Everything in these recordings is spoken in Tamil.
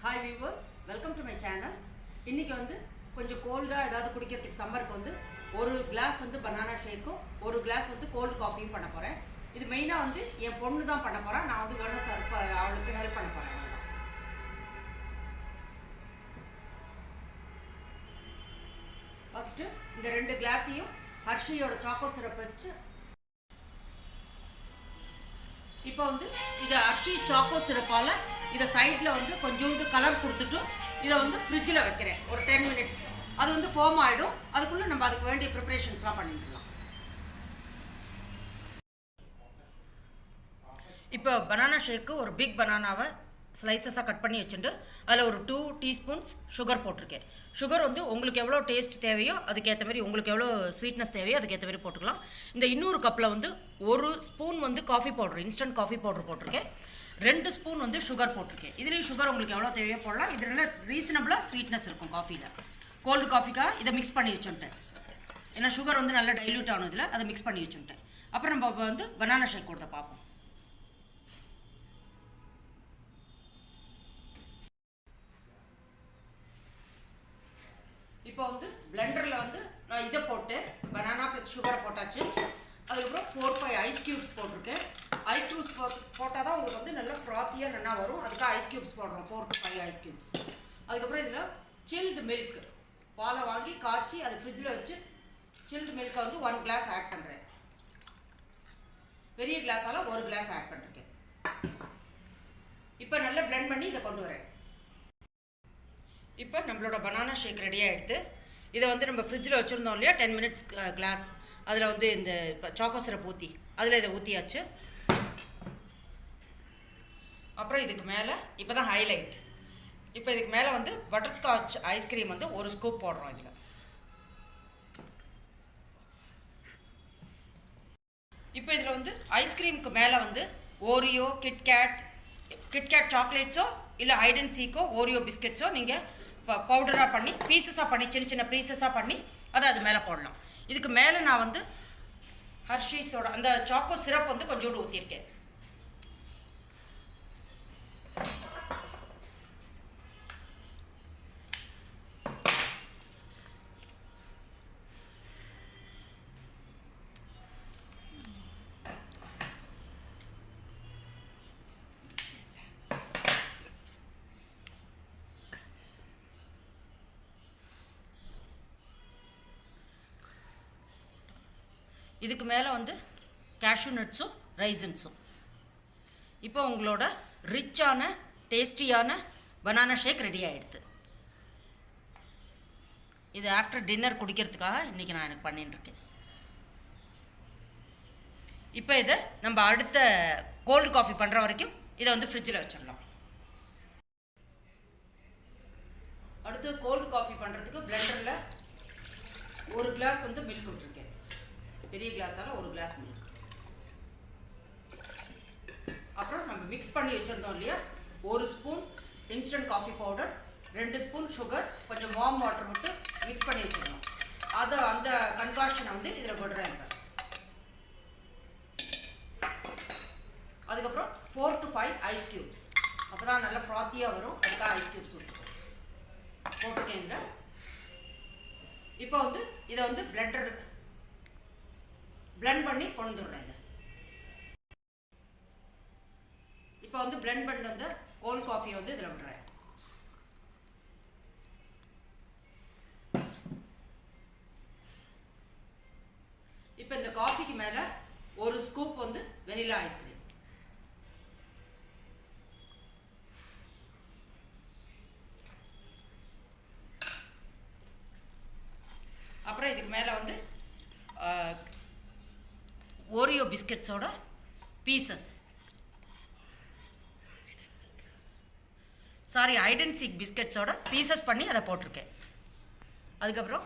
Hi viewers, welcome to my channel. இன்றைக்கி வந்து கொஞ்சம் கோல்டாக ஏதாவது குடிக்கிறதுக்கு சம்மருக்கு வந்து ஒரு கிளாஸ் வந்து பனானா ஷேக்கும் ஒரு கிளாஸ் வந்து கோல்டு காஃபியும் பண்ண போகிறேன். இது மெயினாக வந்து என் பொண்ணு தான் பண்ண போகிறேன். நான் வந்து வேணும் சர்வ் அவளுக்கு ஹெல்ப் பண்ண போகிறேன். ஃபஸ்ட்டு இந்த 2 கிளாஸையும் ஹர்ஷியோட சாக்கோ சிரப் வச்சு இப்போ வந்து இதை ஹர்ஷி சாக்கோ சிரப்பால் இதை சைடில் வந்து கொஞ்சோண்டு கலர் கொடுத்துட்டு இதை வந்து ஃப்ரிட்ஜில் வைக்கிறேன் ஒரு 10 மினிட்ஸ். அது வந்து ஃபார்ம் ஆகிடும். அதுக்குள்ளே நம்ம அதுக்கு வேண்டிய ப்ரிப்ரேஷன்ஸ்லாம் பண்ணிடலாம். இப்போ பனானா ஷேக்கு ஒரு பிக் பனானாவை ஸ்லைசஸாக கட் பண்ணி வச்சுட்டு அதில் ஒரு 2 டீஸ்பூன்ஸ் சுகர் போட்டிருக்கேன். சுகர் வந்து உங்களுக்கு எவ்வளோ டேஸ்ட் தேவையோ அதுக்கேற்ற மாதிரி, உங்களுக்கு எவ்வளோ ஸ்வீட்னஸ் தேவையோ அதுக்கேற்ற மாதிரி போட்டுக்கலாம். இந்த இன்னொரு கப்பில் வந்து 1 ஸ்பூன் வந்து coffee powder, instant coffee powder போட்டிருக்கேன். 2 ஸ்பூன் வந்து சுகர் போட்டிருக்கேன். இதுலேயும் சுகர் உங்களுக்கு எவ்வளோ தேவையோ போடலாம். இதில் ரீசனபிளாக ஸ்வீட்னஸ் இருக்கும் காஃபியில். கோல்டு காஃபிக்காக இதை மிக்ஸ் பண்ணி வச்சுட்டேன். ஏன்னா சுகர் வந்து நல்லா டைல்யூட் ஆனதில் அதை மிக்ஸ் பண்ணி வச்சுட்டேன். அப்புறம் நம்ம வந்து பனானா ஷேக் கொடுத்த பார்ப்போம். இப்போ வந்து பிளெண்டரில் வந்து நான் இதை போட்டு பனானா ப்ளஸ் சுகரை போட்டாச்சு. அதுக்கப்புறம் 4-5 ஐஸ் க்யூப்ஸ் போட்டிருக்கேன். ஐஸ் க்யூப்ஸ் போட்டால் தான் உங்களுக்கு வந்து நல்லா ஃப்ராத்தியாக நல்லா வரும். அதுக்காக ஐஸ் க்யூப்ஸ் போடுறோம், 4-5 ஐஸ் க்யூப்ஸ். அதுக்கப்புறம் இதில் சில்டு மில்க், பாலை வாங்கி காய்ச்சி அது ஃப்ரிட்ஜில் வச்சு சில்டு மில்கை வந்து 1 கிளாஸ் ஆட் பண்ணுறேன். பெரிய கிளாஸால் 1 கிளாஸ் ஆட் பண்ணிருக்கேன். இப்போ நல்லா பிளெண்ட் பண்ணி இதை கொண்டு வரேன். இப்போ நம்மளோட பனானா ஷேக் ரெடியாக எடுத்து இதை வந்து நம்ம ஃப்ரிட்ஜில் வச்சுருந்தோம் இல்லையா 10 மினிட்ஸ் கிளாஸ், அதில் வந்து இந்த சாக்கோ சிரப் ஊற்றி அதில் இதை ஊற்றியாச்சு. அப்புறம் இதுக்கு மேலே இப்போ தான் ஹைலைட், இப்போ இதுக்கு மேலே வந்து பட்டர்ஸ்காட்ச் ஐஸ்கிரீம் வந்து 1 ஸ்கூப் போடுறோம். இதில் இப்போ இதில் வந்து ஐஸ்கிரீமுக்கு மேலே வந்து ஓரியோ, கிட்கேட் சாக்லேட்ஸோ இல்லை ஹைட் அண்ட் சீக்கோ ஓரியோ பிஸ்கெட்ஸோ நீங்கள் பவுடராக பண்ணி பீசஸாக பண்ணி சின்ன சின்ன பீசஸாக பண்ணி அதை அது மேலே போடலாம். இதுக்கு மேலே நான் வந்து ஹர்ஷீஸோட அந்த சாக்கோ சிரப் வந்து கொஞ்சோண்டு ஊற்றிருக்கேன். இதுக்கு மேலே வந்து கேஷ்யூ நட்ஸும் ரைசன்ஸும். இப்போ உங்களோட ரிச்சான டேஸ்டியான பனானா ஷேக் ரெடி ஆகிடுது. இது ஆஃப்டர் டின்னர் குடிக்கிறதுக்காக இன்றைக்கி நான் எனக்கு பண்ணிட்டுருக்கேன். இப்போ இதை நம்ம அடுத்த கோல்டு காஃபி பண்ணுற வரைக்கும் இதை வந்து ஃப்ரிட்ஜில் வச்சிடலாம். அடுத்து கோல்டு காஃபி பண்ணுறதுக்கு பிளெண்டரில் 1 கிளாஸ் வந்து மில்க் விட்டுருக்கேன். பெரிய கிளாஸால் 1 கிளாஸ் மில்க். அப்புறம் நம்ம மிக்ஸ் பண்ணி வச்சுருந்தோம் இல்லையா 1 spoon instant coffee powder, 2 spoon sugar, கொஞ்சம் வார்ம் வாட்டர் விட்டு மிக்ஸ் பண்ணி வச்சுருந்தோம். அந்த கன்காஷனை வந்து இதில் விடுறேன். அதுக்கப்புறம் 4-5 ஐஸ் க்யூப்ஸ், அப்போ தான் நல்லா ஃப்ராத்தியாக வரும். அதுக்காக ஐஸ் க்யூப்ஸ் போட்டுருக்கேன் இதில். இப்போ வந்து இதை வந்து பிளெண்ட் பண்ணி கொண்டு வந்துடுறேன். இப்போ வந்து பிளெண்ட் பண்ணி வந்த கோல்ட் காஃபியை வந்து இதில் விடுறேன். இப்போ இந்த காஃபிக்கு மேலே 1 ஸ்கூப் வந்து வெனிலா ஐஸ்கிரீம். அப்புறம் இதுக்கு மேலே வந்து ஓரியோ பிஸ்கெட்ஸோட பீசஸ், ஹைட் அண்ட் சீக் பிஸ்கெட்ஸோட பீசஸ் பண்ணி அதை போட்டிருக்கேன். அதுக்கப்புறம்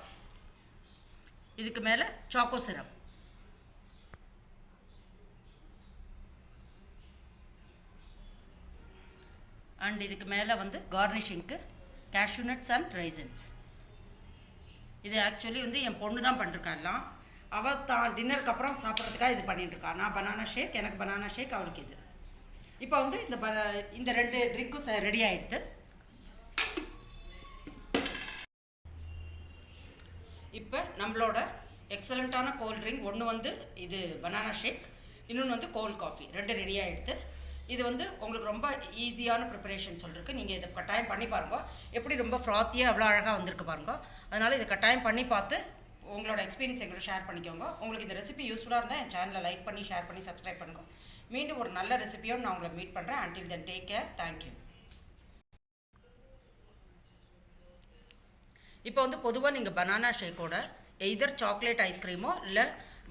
இதுக்கு மேலே சாக்கோ சிரப், அண்ட் இதுக்கு மேலே வந்து கார்னிஷிங்க்கு கேஷ்யூ நட்ஸ் அண்ட் ரைசன்ஸ். இது ஆக்சுவலி வந்து என் பொண்ணு தான் பண்ணிருக்காலாம். அவள் தான் டின்னருக்கு அப்புறம் சாப்பிட்றதுக்காக இது பண்ணிட்டுருக்கா. நான் பனானா ஷேக், எனக்கு பனானா ஷேக், அவளுக்கு இது. இப்போ வந்து இந்த 2 ட்ரிங்க்கும் ரெடி ஆகிடுது. இப்போ நம்மளோட எக்ஸலண்ட்டான கோல்ட் ட்ரிங்க் ஒன்று வந்து இது பனானா ஷேக், இன்னொன்று வந்து கோல்ட் காஃபி, ரெண்டு ரெடியாக எடுத்து இது வந்து உங்களுக்கு ரொம்ப ஈஸியான ப்ரிப்பரேஷன் சொல்லிருக்கு. நீங்கள் இதை கட்டாயம் பண்ணி பாருங்க. எப்படி ரொம்ப ஃப்ராத்தியாக அவ்வளோ அழகாக வந்திருக்கு பாருங்க. அதனால் இதை கட்டாயம் பண்ணி பார்த்து உங்களோட எக்ஸ்பீரியன்ஸ் எங்களோட ஷேர் பண்ணிக்கோங்க. உங்களுக்கு இந்த ரெசிபி யூஸ்ஃபுல்லாக இருந்தால் என் சேனலை லைக் பண்ணி ஷேர் பண்ணி சப்ஸ்கிரைப் பண்ணுங்க. மீண்டும் ஒரு நல்ல ரெசிபியோடு நான் உங்களை மீட் பண்ணுறேன். Until then take care. Thank you. இப்போ வந்து பொதுவாக நீங்கள் பனானா ஷேக்கோட எய்தர் சாக்லேட் ஐஸ்கிரீமோ இல்லை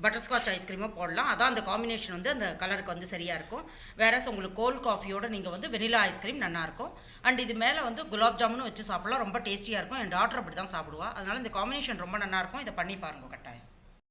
பட்டர்ஸ்காட்ச் ஐஸ்கிரீமோ போடலாம். அதான் அந்த காம்பினேஷன் வந்து அந்த கலருக்கு வந்து சரியாக இருக்கும். வேறஸ் உங்களுக்கு கோல்ட் காஃபியோட நீங்கள் வந்து வெனிலா ஐஸ்கிரீம் நல்லாயிருக்கும். அண்ட் இது மேலே வந்து குலாப் ஜாமுனும் வச்சு சாப்பிடலாம். ரொம்ப டேஸ்டியாக இருக்கும். என் டாட்டர் அப்படி தான் சாப்பிடுவா. அதனால் இந்த காம்பினேஷன் ரொம்ப நல்லாயிருக்கும். இதை பண்ணி பாருங்கள் கட்டாயம்.